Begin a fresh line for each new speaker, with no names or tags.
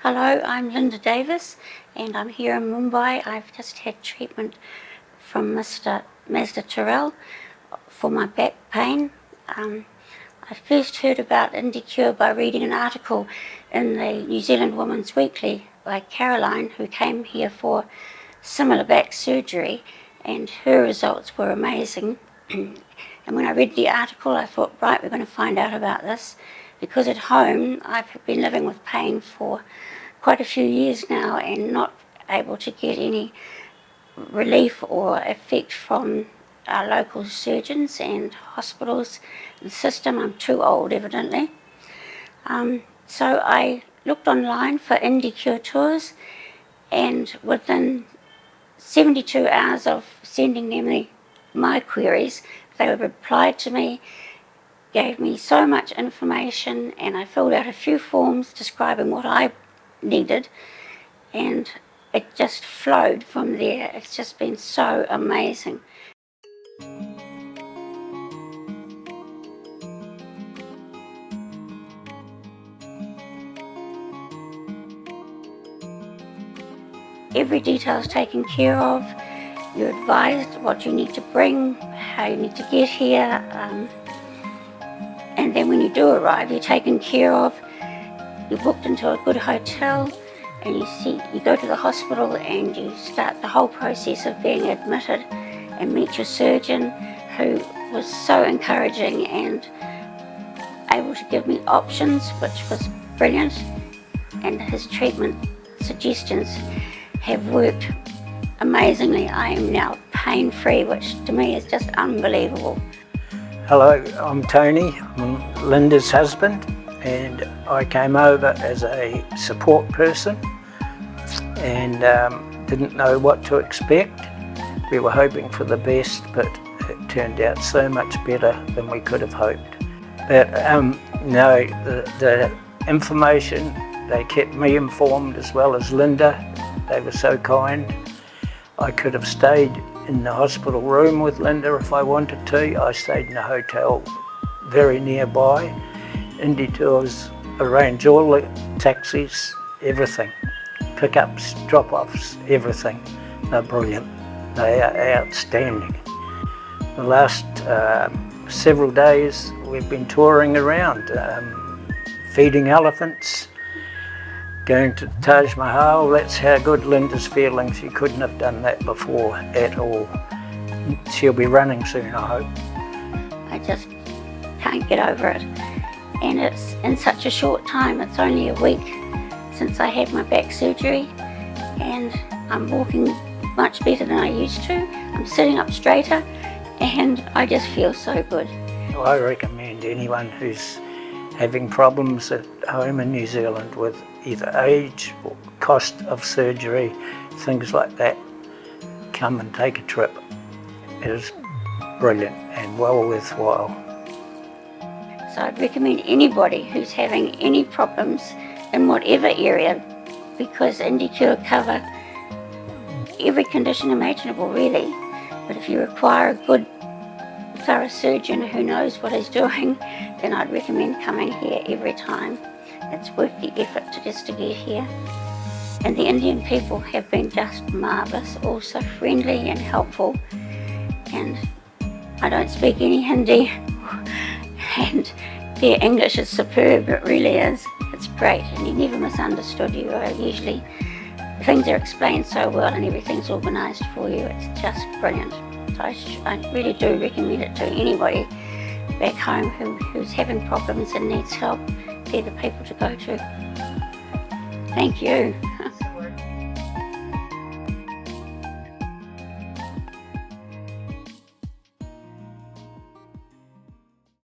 Hello, I'm Linda Davis and I'm here in Mumbai. I've just had treatment from Mazda Turel for my back pain. I first heard about IndiCure by reading an article in the New Zealand Women's Weekly by Karolyn, who came here for similar back surgery, and her results were amazing. And when I read the article, I thought, right, we're going to find out about this, because at home I've been living with pain for quite a few years now and not able to get any relief or effect from our local surgeons and hospitals. The system, I'm too old evidently. So I looked online for IndiCure tours, and within 72 hours of sending them my queries, they replied to me, gave me so much information, and I filled out a few forms describing what I needed, and it just flowed from there. It's just been so amazing. Every detail is taken care of. You're advised what you need to bring, how you need to get here, and then when you do arrive, you're taken care of. You're booked into a good hotel, and you go to the hospital and you start the whole process of being admitted and meet your surgeon, who was so encouraging and able to give me options, which was brilliant, and his treatment suggestions have worked amazingly. I am now pain-free, which to me is just unbelievable.
Hello, I'm Tony. I'm Linda's husband, and I came over as a support person and didn't know what to expect. We were hoping for the best, but it turned out so much better than we could have hoped. But no, the information, they kept me informed as well as Linda. They were so kind. I could have stayed in the hospital room with Linda if I wanted to. I stayed in a hotel very nearby. IndiCure's arrange all the taxis, everything. Pickups, drop-offs, everything. They're brilliant. They are outstanding. The last several days we've been touring around, feeding elephants, going to Taj Mahal. That's how good Linda's feeling. She couldn't have done that before at all. She'll be running soon, I hope.
I just can't get over it. And it's in such a short time. It's only a week since I had my back surgery, and I'm walking much better than I used to. I'm sitting up straighter, and I just feel so good.
I recommend anyone who's having problems at home in New Zealand with either age or cost of surgery, things like that, come and take a trip. It is brilliant and well worthwhile.
So I'd recommend anybody who's having any problems in whatever area, because IndiCure cover every condition imaginable really. But if you require a good, thorough surgeon who knows what he's doing, then I'd recommend coming here every time. It's worth the effort to get here. And the Indian people have been just marvellous, also friendly and helpful. And I don't speak any Hindi, and their English is superb, it really is. It's great, and you never misunderstood. You are usually, things are explained so well and everything's organised for you. It's just brilliant. So I really do recommend it to anybody back home who's having problems and needs help. They're the people to go to. Thank you.